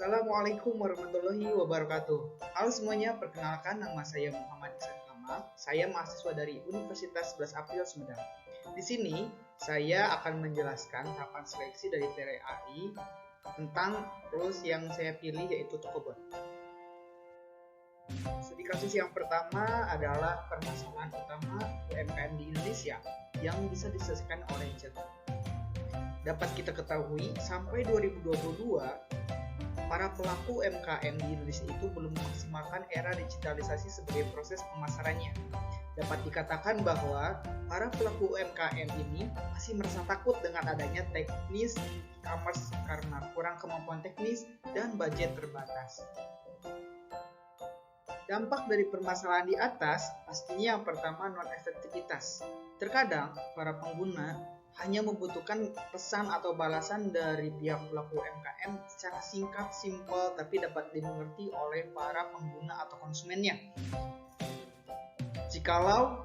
Assalamualaikum warahmatullahi wabarakatuh. Halo semuanya, perkenalkan nama saya Muhammad Ihsan Kamal. Saya mahasiswa dari Universitas 11 April Sumedang. Di sini saya akan menjelaskan tahapan seleksi dari TRI AI tentang rules yang saya pilih, yaitu Tokobot. Studi kasus yang pertama adalah permasalahan utama UMKM di Indonesia yang bisa diselesaikan oleh chatbot. Dapat kita ketahui, sampai 2022 para pelaku UMKM di Indonesia itu belum memaksimalkan era digitalisasi sebagai proses pemasarannya. Dapat dikatakan bahwa para pelaku UMKM ini masih merasa takut dengan adanya teknis e-commerce karena kurang kemampuan teknis dan budget terbatas. Dampak dari permasalahan di atas pastinya yang pertama non-efektivitas. Terkadang para pengguna hanya membutuhkan pesan atau balasan dari pihak pelaku UMKM secara singkat, simpel, tapi dapat dimengerti oleh para pengguna atau konsumennya. Jikalau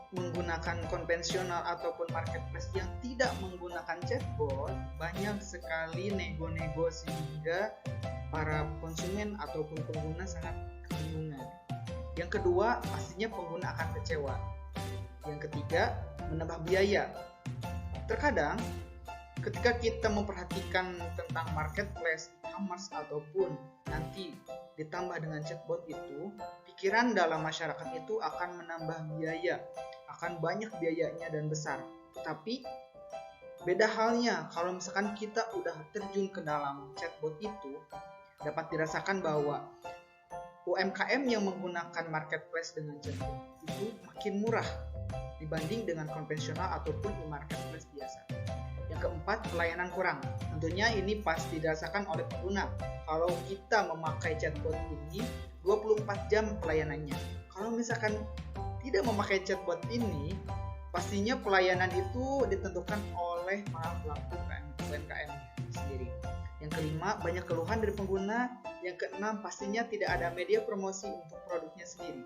menggunakan konvensional ataupun marketplace yang tidak menggunakan chatbot, banyak sekali nego-nego sehingga para konsumen ataupun pengguna sangat kebingungan. Yang kedua, pastinya pengguna akan kecewa. Yang ketiga, menambah biaya. Terkadang, ketika kita memperhatikan tentang marketplace, e-commerce, ataupun nanti ditambah dengan chatbot itu, pikiran dalam masyarakat itu akan menambah biaya, akan banyak biayanya dan besar. Tetapi, beda halnya kalau misalkan kita udah terjun ke dalam chatbot itu, dapat dirasakan bahwa UMKM yang menggunakan marketplace dengan chatbot itu makin murah dibanding dengan konvensional ataupun e-marketplace biasa. Yang keempat, pelayanan kurang. Tentunya ini pasti dirasakan oleh pengguna. Kalau kita memakai chatbot ini 24 jam pelayanannya. Kalau misalkan tidak memakai chatbot ini, pastinya pelayanan itu ditentukan oleh para pelaku UMKM sendiri. Yang kelima, banyak keluhan dari pengguna. Yang keenam, pastinya tidak ada media promosi untuk produknya sendiri.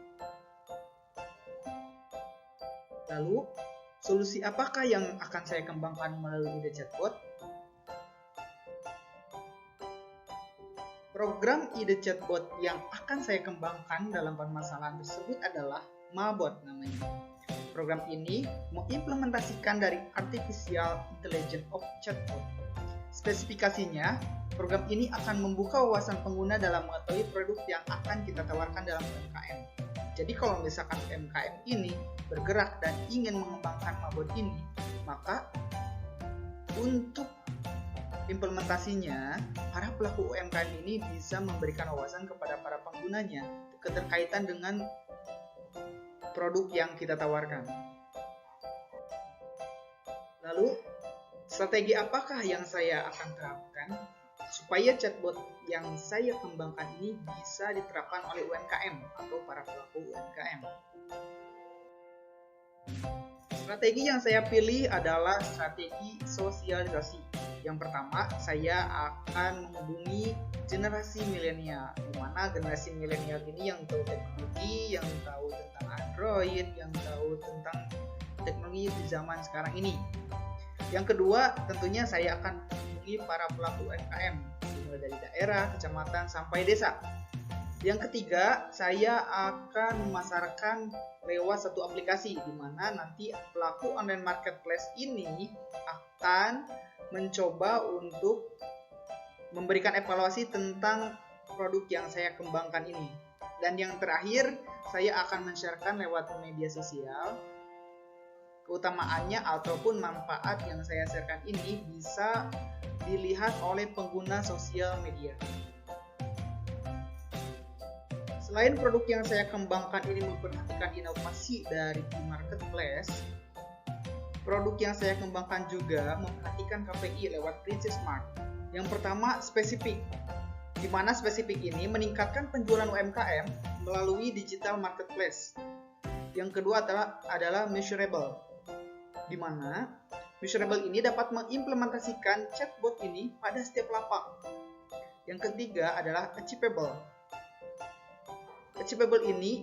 Lalu, solusi apakah yang akan saya kembangkan melalui ide chatbot? Program ide chatbot yang akan saya kembangkan dalam permasalahan tersebut adalah Mabot namanya. Program ini mengimplementasikan dari Artificial Intelligence of Chatbot. Spesifikasinya, program ini akan membuka wawasan pengguna dalam mengetahui produk yang akan kita tawarkan dalam UMKM. Jadi kalau misalkan UMKM ini bergerak dan ingin mengembangkan Mabot ini, maka untuk implementasinya, para pelaku UMKM ini bisa memberikan wawasan kepada para penggunanya keterkaitan dengan produk yang kita tawarkan. Lalu, strategi apakah yang saya akan terapkan supaya chatbot yang saya kembangkan ini bisa diterapkan oleh UMKM atau para pelaku UMKM? Strategi yang saya pilih adalah strategi sosialisasi. Yang pertama, saya akan menghubungi generasi milenial, di mana generasi milenial ini yang tahu teknologi, yang tahu tentang Android, yang tahu tentang teknologi di zaman sekarang ini. Yang kedua, tentunya saya akan menghubungi para pelaku UMKM, mulai dari daerah, kecamatan, sampai desa. Yang ketiga, saya akan memasarkan lewat satu aplikasi, di mana nanti pelaku online marketplace ini akan mencoba untuk memberikan evaluasi tentang produk yang saya kembangkan ini. Dan yang terakhir, saya akan men-sharekan lewat media sosial. Keutamaannya ataupun manfaat yang saya sharekan ini bisa dilihat oleh pengguna sosial media. Selain produk yang saya kembangkan ini memperhatikan inovasi dari e-marketplace, produk yang saya kembangkan juga memperhatikan KPI lewat Princess Smart. Yang pertama, spesifik, di mana spesifik ini meningkatkan penjualan UMKM melalui digital marketplace. Yang kedua adalah measurable, di mana measurable ini dapat mengimplementasikan chatbot ini pada setiap lapak. Yang ketiga adalah achievable. Achievable ini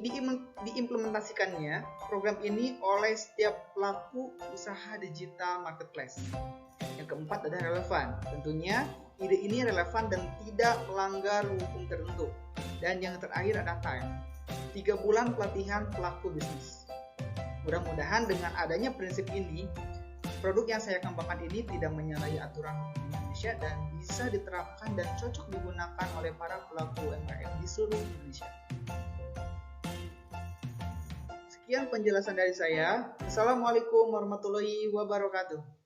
diimplementasikannya program ini oleh setiap pelaku usaha digital marketplace. Yang keempat adalah relevan. Tentunya ide ini relevan dan tidak melanggar hukum tertentu. Dan yang terakhir ada time, 3 bulan pelatihan pelaku bisnis. Mudah-mudahan dengan adanya prinsip ini, produk yang saya kembangkan ini tidak menyalahi aturan hukum Indonesia dan bisa diterapkan dan cocok digunakan oleh para pelaku UMKM di seluruh Indonesia. Sekian penjelasan dari saya. Assalamualaikum warahmatullahi wabarakatuh.